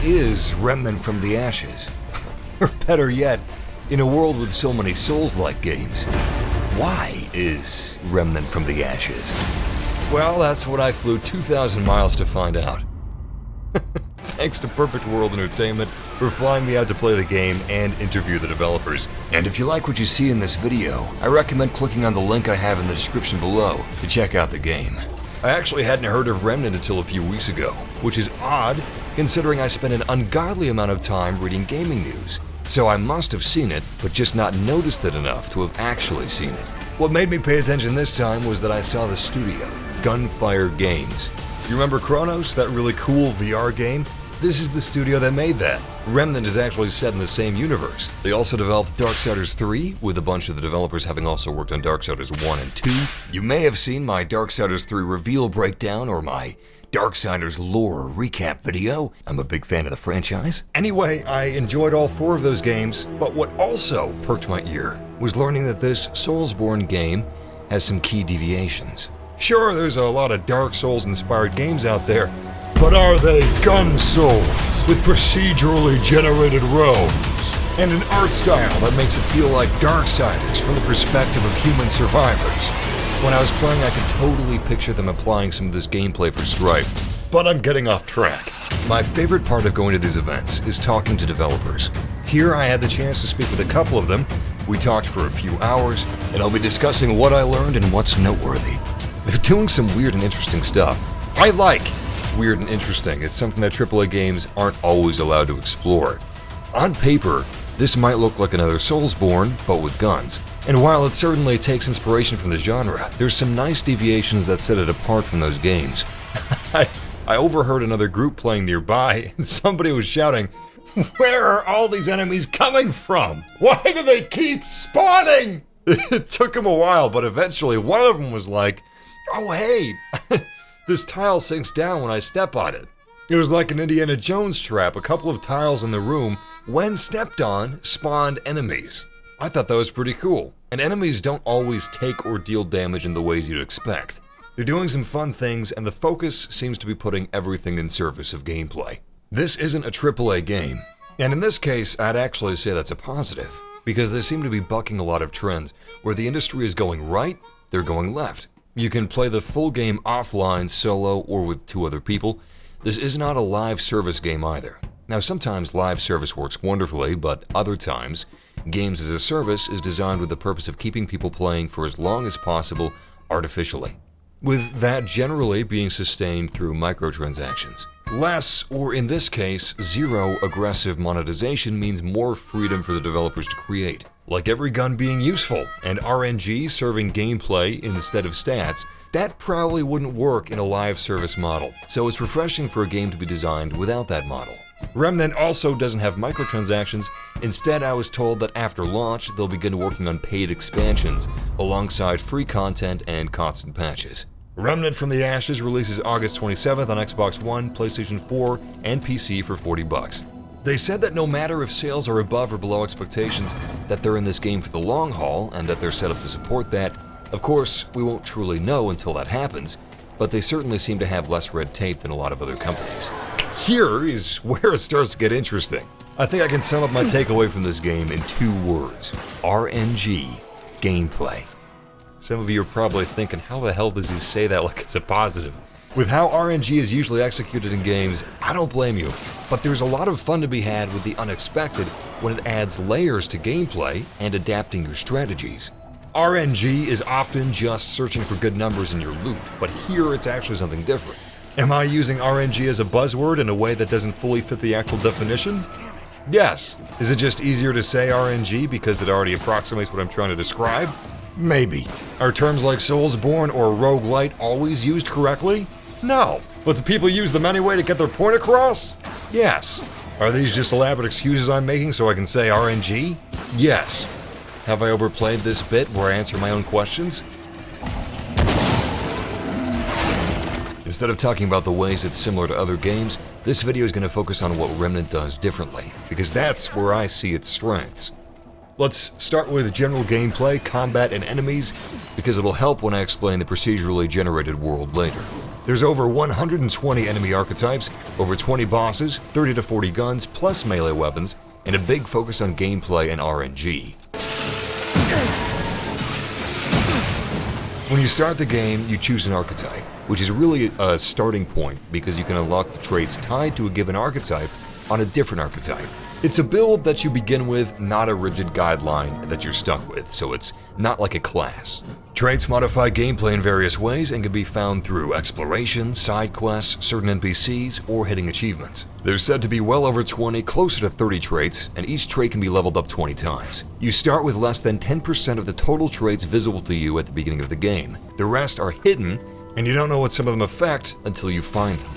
is Remnant from the Ashes? Or better yet, in a world with so many Souls-like games, why is Remnant from the Ashes? Well, that's what I flew 2,000 miles to find out. Thanks to Perfect World Entertainment for flying me out to play the game and interview the developers. And if you like what you see in this video, I recommend clicking on the link I have in the description below to check out the game. I actually hadn't heard of Remnant until a few weeks ago, which is odd considering I spent an ungodly amount of time reading gaming news. So I must have seen it, but just not noticed it enough to have actually seen it. What made me pay attention this time was that I saw the studio, Gunfire Games. You remember Chronos, that really cool VR game? This is the studio that made that. Remnant is actually set in the same universe. They also developed Darksiders 3, with a bunch of the developers having also worked on Darksiders 1 and 2. You may have seen my Darksiders 3 reveal breakdown or my Darksiders lore recap video. I'm a big fan of the franchise. Anyway, I enjoyed all 4 of those games, but what also perked my ear was learning that this Soulsborne game has some key deviations. Sure, there's a lot of Dark Souls-inspired games out there, but are they gun souls with procedurally generated rogues and an art style that makes it feel like Darksiders from the perspective of human survivors? When I was playing, I could totally picture them applying some of this gameplay for Strife, but I'm getting off track. My favorite part of going to these events is talking to developers. Here I had the chance to speak with a couple of them. We talked for a few hours, and I'll be discussing what I learned and what's noteworthy. They're doing some weird and interesting stuff. I like weird and interesting. It's something that AAA games aren't always allowed to explore. On paper, this might look like another Soulsborne, but with guns. And while it certainly takes inspiration from the genre, there's some nice deviations that set it apart from those games. I overheard another group playing nearby, and somebody was shouting, "Where are all these enemies coming from? Why do they keep spawning?" It took them a while, but eventually one of them was like, "Oh hey, this tile sinks down when I step on it." It was like an Indiana Jones trap. A couple of tiles in the room, when stepped on, spawned enemies. I thought that was pretty cool. And enemies don't always take or deal damage in the ways you'd expect. They're doing some fun things, and the focus seems to be putting everything in service of gameplay. This isn't a AAA game, and in this case, I'd actually say that's a positive, because they seem to be bucking a lot of trends. Where the industry is going right, they're going left. You can play the full game offline, solo, or with 2 other people. This is not a live service game either. Now, sometimes live service works wonderfully, but other times, games as a service is designed with the purpose of keeping people playing for as long as possible artificially, with that generally being sustained through microtransactions. Less, or in this case, zero aggressive monetization means more freedom for the developers to create. Like every gun being useful, and RNG serving gameplay instead of stats, that probably wouldn't work in a live service model, so it's refreshing for a game to be designed without that model. Remnant also doesn't have microtransactions. Instead, I was told that after launch, they'll begin working on paid expansions, alongside free content and constant patches. Remnant from the Ashes releases August 27th on Xbox One, PlayStation 4, and PC for $40. They said that no matter if sales are above or below expectations, that they're in this game for the long haul, and that they're set up to support that. Of course, we won't truly know until that happens, but they certainly seem to have less red tape than a lot of other companies. Here is where it starts to get interesting. I think I can sum up my takeaway from this game in 2 words. RNG gameplay. Some of you are probably thinking, how the hell does he say that like it's a positive? With how RNG is usually executed in games, I don't blame you. But there's a lot of fun to be had with the unexpected when it adds layers to gameplay and adapting your strategies. RNG is often just searching for good numbers in your loot, but here it's actually something different. Am I using RNG as a buzzword in a way that doesn't fully fit the actual definition? Yes. Is it just easier to say RNG because it already approximates what I'm trying to describe? Maybe. Are terms like Soulsborne or roguelite always used correctly? No. But do people use them anyway to get their point across? Yes. Are these just elaborate excuses I'm making so I can say RNG? Yes. Have I overplayed this bit where I answer my own questions? Instead of talking about the ways it's similar to other games, this video is going to focus on what Remnant does differently, because that's where I see its strengths. Let's start with general gameplay, combat, and enemies, because it'll help when I explain the procedurally generated world later. There's over 120 enemy archetypes, over 20 bosses, 30 to 40 guns, plus melee weapons, and a big focus on gameplay and RNG. When you start the game, you choose an archetype, which is really a starting point because you can unlock the traits tied to a given archetype on a different archetype. It's a build that you begin with, not a rigid guideline that you're stuck with, so it's not like a class. Traits modify gameplay in various ways and can be found through exploration, side quests, certain NPCs, or hitting achievements. There's said to be well over 20, closer to 30 traits, and each trait can be leveled up 20 times. You start with less than 10% of the total traits visible to you at the beginning of the game. The rest are hidden, and you don't know what some of them affect until you find them.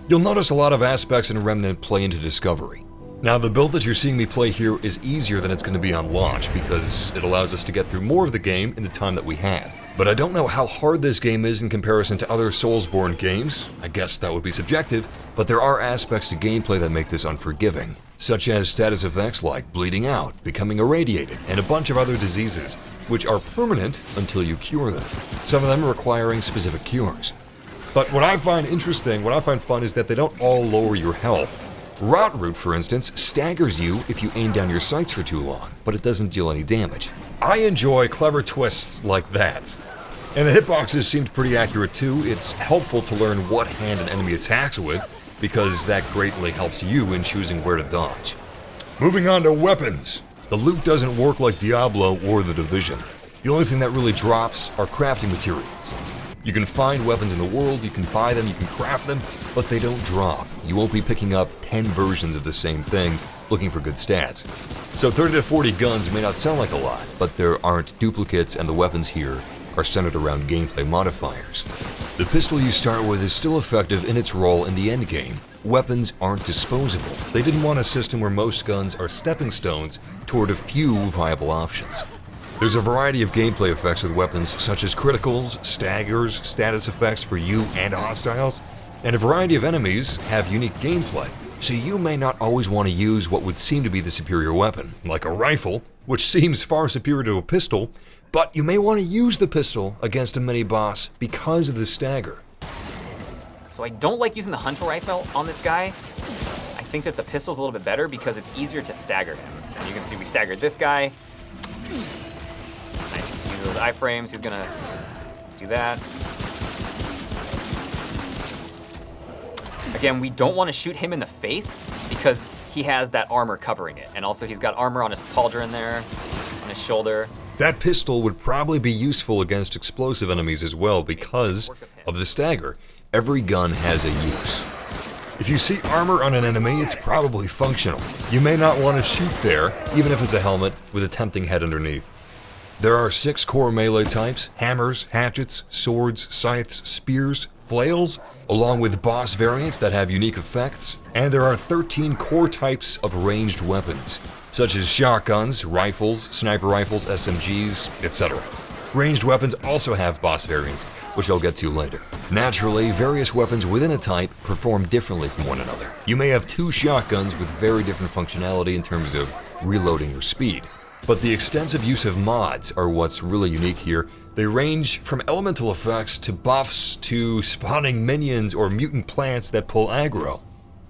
You'll notice a lot of aspects in Remnant play into discovery. Now, the build that you're seeing me play here is easier than it's going to be on launch because it allows us to get through more of the game in the time that we had. But I don't know how hard this game is in comparison to other Soulsborne games. I guess that would be subjective, but there are aspects to gameplay that make this unforgiving, such as status effects like bleeding out, becoming irradiated, and a bunch of other diseases, which are permanent until you cure them, some of them requiring specific cures. But what I find interesting, what I find fun, is that they don't all lower your health. Route, for instance, staggers you if you aim down your sights for too long, but it doesn't deal any damage. I enjoy clever twists like that. And the hitboxes seemed pretty accurate too. It's helpful to learn what hand an enemy attacks with, because that greatly helps you in choosing where to dodge. Moving on to weapons. The loot doesn't work like Diablo or The Division. The only thing that really drops are crafting materials. You can find weapons in the world, you can buy them, you can craft them, but they don't drop. You won't be picking up 10 versions of the same thing looking for good stats. So 30 to 40 guns may not sound like a lot, but there aren't duplicates, and the weapons here are centered around gameplay modifiers. The pistol you start with is still effective in its role in the endgame. Weapons aren't disposable. They didn't want a system where most guns are stepping stones toward a few viable options. There's a variety of gameplay effects with weapons, such as criticals, staggers, status effects for you and hostiles, and a variety of enemies have unique gameplay, so you may not always want to use what would seem to be the superior weapon, like a rifle, which seems far superior to a pistol, but you may want to use the pistol against a mini-boss because of the stagger. So I don't like using the hunter rifle on this guy. I think that the pistol's a little bit better because it's easier to stagger him. And you can see we staggered this guy. Nice, use those iframes, he's gonna do that. Again, we don't want to shoot him in the face because he has that armor covering it. And also he's got armor on his pauldron there, on his shoulder. That pistol would probably be useful against explosive enemies as well because of the stagger. Every gun has a use. If you see armor on an enemy, it's probably functional. You may not want to shoot there, even if it's a helmet with a tempting head underneath. There are 6 core melee types: hammers, hatchets, swords, scythes, spears, flails, along with boss variants that have unique effects. And there are 13 core types of ranged weapons, such as shotguns, rifles, sniper rifles, SMGs, etc. Ranged weapons also have boss variants, which I'll get to later. Naturally, various weapons within a type perform differently from one another. You may have 2 shotguns with very different functionality in terms of reloading or speed. But the extensive use of mods are what's really unique here. They range from elemental effects to buffs to spawning minions or mutant plants that pull aggro.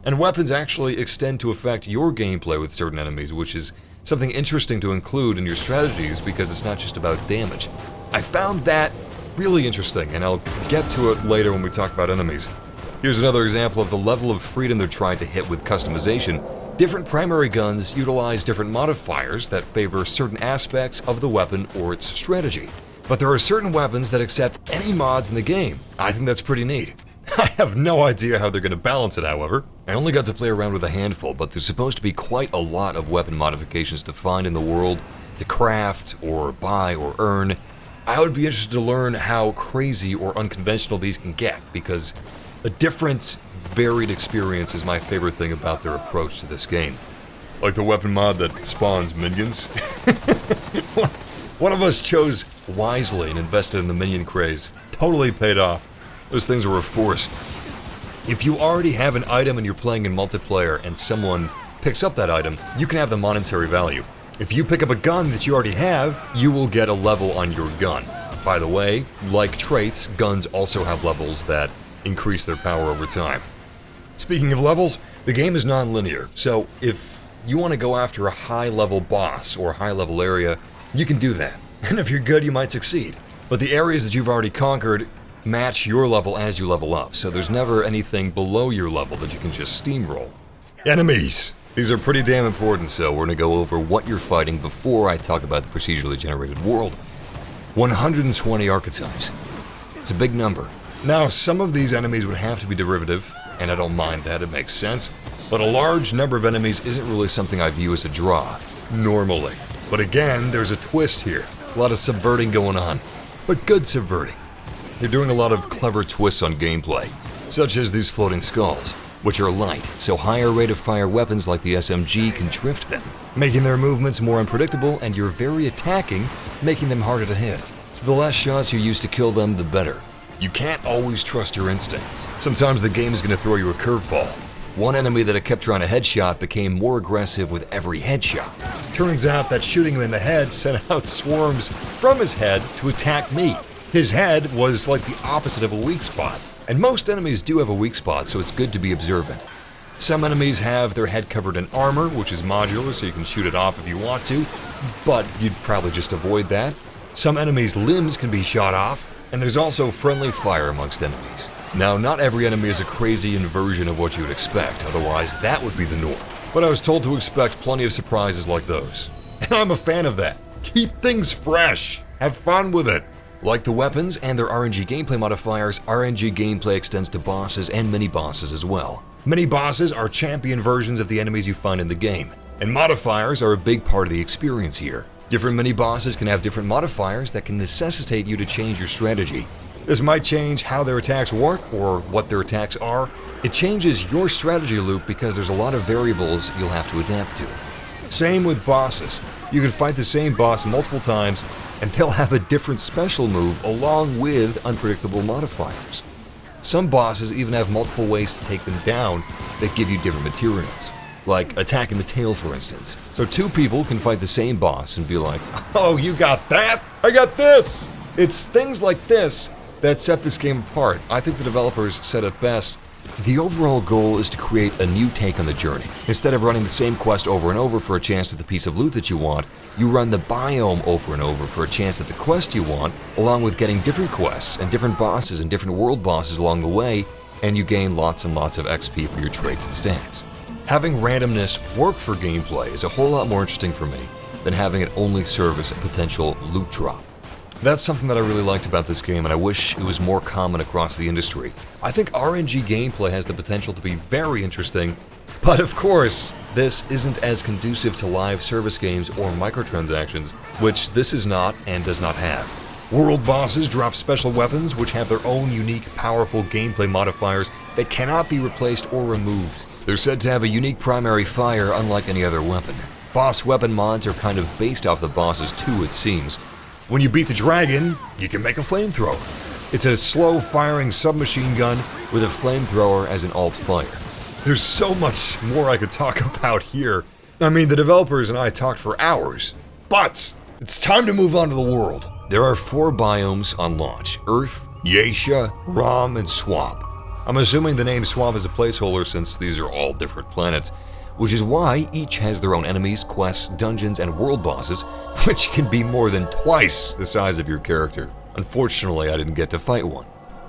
And weapons actually extend to affect your gameplay with certain enemies, which is something interesting to include in your strategies because it's not just about damage. I found that really interesting, and I'll get to it later when we talk about enemies. Here's another example of the level of freedom they're trying to hit with customization. Different primary guns utilize different modifiers that favor certain aspects of the weapon or its strategy. But there are certain weapons that accept any mods in the game. I think that's pretty neat. I have no idea how they're going to balance it, however. I only got to play around with a handful, but there's supposed to be quite a lot of weapon modifications to find in the world, to craft, or buy, or earn. I would be interested to learn how crazy or unconventional these can get, because a different, varied experience is my favorite thing about their approach to this game. Like the weapon mod that spawns minions. One of us chose wisely and invested in the minion craze. Totally paid off. Those things were a force. If you already have an item and you're playing in multiplayer and someone picks up that item, you can have the monetary value. If you pick up a gun that you already have, you will get a level on your gun. By the way, like traits, guns also have levels that increase their power over time. Speaking of levels, the game is non-linear, so if you want to go after a high-level boss or a high-level area, you can do that. And if you're good, you might succeed. But the areas that you've already conquered match your level as you level up, so there's never anything below your level that you can just steamroll. Enemies! These are pretty damn important, so we're going to go over what you're fighting before I talk about the procedurally generated world. 120 archetypes. It's a big number. Now, some of these enemies would have to be derivative, and I don't mind that, it makes sense, but a large number of enemies isn't really something I view as a draw, normally. But again, there's a twist here. A lot of subverting going on, but good subverting. They're doing a lot of clever twists on gameplay, such as these floating skulls, which are light, so higher rate of fire weapons like the SMG can drift them, making their movements more unpredictable, and you're very attacking, making them harder to hit. So the less shots you use to kill them, the better. You can't always trust your instincts. Sometimes the game is going to throw you a curveball. One enemy that I kept trying to headshot became more aggressive with every headshot. Turns out that shooting him in the head sent out swarms from his head to attack me. His head was like the opposite of a weak spot. And most enemies do have a weak spot, so it's good to be observant. Some enemies have their head covered in armor, which is modular, so you can shoot it off if you want to, but you'd probably just avoid that. Some enemies' limbs can be shot off, and there's also friendly fire amongst enemies. Now, not every enemy is a crazy inversion of what you would expect, otherwise that would be the norm. But I was told to expect plenty of surprises like those. And I'm a fan of that. Keep things fresh. Have fun with it. Like the weapons and their RNG gameplay modifiers, RNG gameplay extends to bosses and mini-bosses as well. Mini-bosses are champion versions of the enemies you find in the game, and modifiers are a big part of the experience here. Different mini-bosses can have different modifiers that can necessitate you to change your strategy. This might change how their attacks work or what their attacks are. It changes your strategy loop because there's a lot of variables you'll have to adapt to. Same with bosses. You can fight the same boss multiple times and they'll have a different special move along with unpredictable modifiers. Some bosses even have multiple ways to take them down that give you different materials, like attacking the tail for instance. So two people can fight the same boss and be like, "Oh, you got that? I got this!" It's things like this that set this game apart. I think the developers said it best. The overall goal is to create a new take on the journey. Instead of running the same quest over and over for a chance at the piece of loot that you want, you run the biome over and over for a chance at the quest you want, along with getting different quests and different bosses and different world bosses along the way, and you gain lots and lots of XP for your traits and stats. Having randomness work for gameplay is a whole lot more interesting for me than having it only serve as a potential loot drop. That's something that I really liked about this game, and I wish it was more common across the industry. I think RNG gameplay has the potential to be very interesting, but of course, this isn't as conducive to live service games or microtransactions, which this is not and does not have. World bosses drop special weapons which have their own unique, powerful gameplay modifiers that cannot be replaced or removed. They're said to have a unique primary fire unlike any other weapon. Boss weapon mods are kind of based off the bosses too, it seems. When you beat the dragon, you can make a flamethrower. It's a slow-firing submachine gun with a flamethrower as an alt fire. There's so much more I could talk about here. I mean, the developers and I talked for hours. But it's time to move on to the world. There are 4 biomes on launch: Earth, Yaesha, Rom, and Swamp. I'm assuming the name Swamp is a placeholder since these are all different planets, which is why each has their own enemies, quests, dungeons, and world bosses, which can be more than twice the size of your character. Unfortunately, I didn't get to fight one.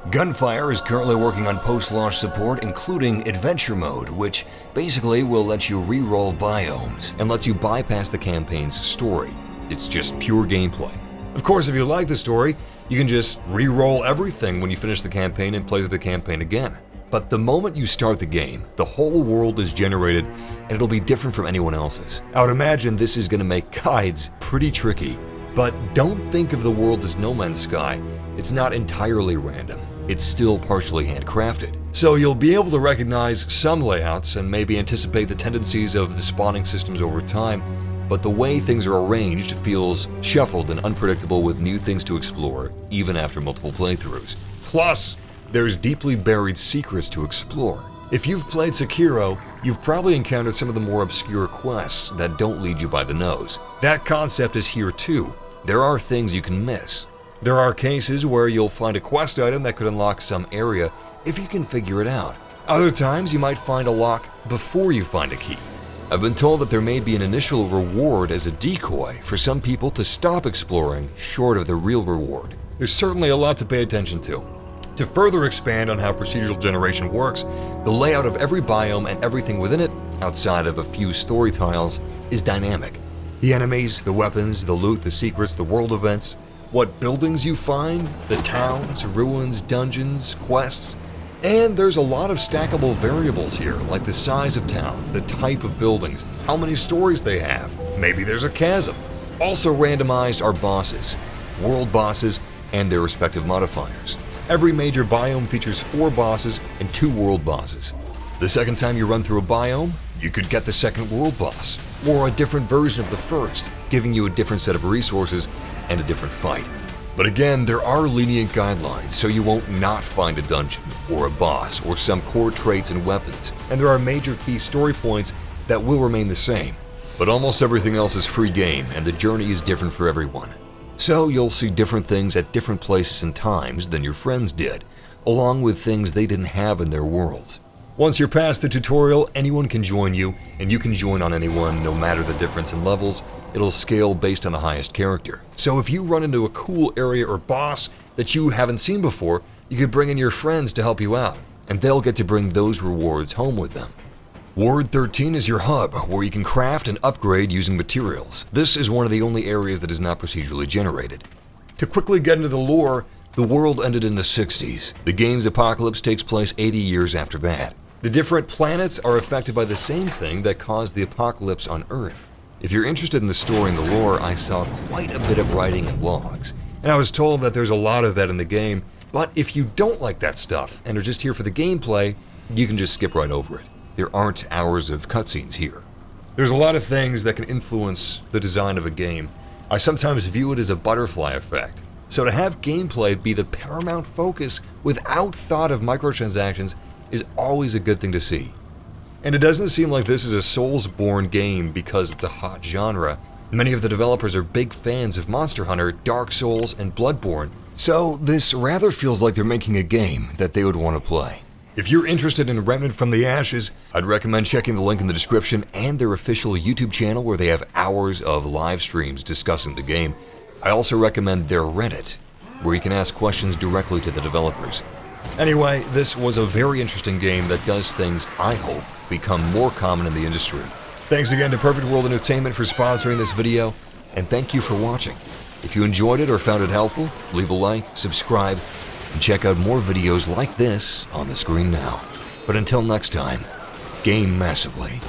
Gunfire is currently working on post-launch support, including Adventure Mode, which basically will let you re-roll biomes and lets you bypass the campaign's story. It's just pure gameplay. Of course, if you like the story, you can just re-roll everything when you finish the campaign and play through the campaign again. But the moment you start the game, the whole world is generated and it'll be different from anyone else's. I would imagine this is going to make guides pretty tricky. But don't think of the world as No Man's Sky. It's not entirely random. It's still partially handcrafted. So you'll be able to recognize some layouts and maybe anticipate the tendencies of the spawning systems over time, but the way things are arranged feels shuffled and unpredictable with new things to explore, even after multiple playthroughs. Plus, there's deeply buried secrets to explore. If you've played Sekiro, you've probably encountered some of the more obscure quests that don't lead you by the nose. That concept is here too. There are things you can miss. There are cases where you'll find a quest item that could unlock some area if you can figure it out. Other times you might find a lock before you find a key. I've been told that there may be an initial reward as a decoy for some people to stop exploring short of the real reward. There's certainly a lot to pay attention to. To further expand on how procedural generation works, the layout of every biome and everything within it, outside of a few story tiles, is dynamic. The enemies, the weapons, the loot, the secrets, the world events, what buildings you find, the towns, ruins, dungeons, quests, and there's a lot of stackable variables here, like the size of towns, the type of buildings, how many stories they have, maybe there's a chasm. Also randomized are bosses, world bosses, and their respective modifiers. Every major biome features 4 bosses and 2 world bosses. The second time you run through a biome, you could get the second world boss, or a different version of the first, giving you a different set of resources and a different fight. But again, there are lenient guidelines, so you won't not find a dungeon, or a boss, or some core traits and weapons, and there are major key story points that will remain the same. But almost everything else is free game, and the journey is different for everyone. So you'll see different things at different places and times than your friends did, along with things they didn't have in their worlds. Once you're past the tutorial, anyone can join you, and you can join on anyone no matter the difference in levels. It'll scale based on the highest character. So if you run into a cool area or boss that you haven't seen before, you could bring in your friends to help you out, and they'll get to bring those rewards home with them. Ward 13 is your hub, where you can craft and upgrade using materials. This is one of the only areas that is not procedurally generated. To quickly get into the lore, the world ended in the 60s. The game's apocalypse takes place 80 years after that. The different planets are affected by the same thing that caused the apocalypse on Earth. If you're interested in the story and the lore, I saw quite a bit of writing and logs, and I was told that there's a lot of that in the game, but if you don't like that stuff and are just here for the gameplay, you can just skip right over it. There aren't hours of cutscenes here. There's a lot of things that can influence the design of a game. I sometimes view it as a butterfly effect. So to have gameplay be the paramount focus without thought of microtransactions is always a good thing to see. And it doesn't seem like this is a Souls-born game because it's a hot genre. Many of the developers are big fans of Monster Hunter, Dark Souls, and Bloodborne, so this rather feels like they're making a game that they would want to play. If you're interested in Remnant From the Ashes, I'd recommend checking the link in the description and their official YouTube channel where they have hours of live streams discussing the game. I also recommend their Reddit, where you can ask questions directly to the developers. Anyway, this was a very interesting game that does things, I hope, become more common in the industry. Thanks again to Perfect World Entertainment for sponsoring this video, and thank you for watching. If you enjoyed it or found it helpful, leave a like, subscribe, and check out more videos like this on the screen now. But until next time, game massively.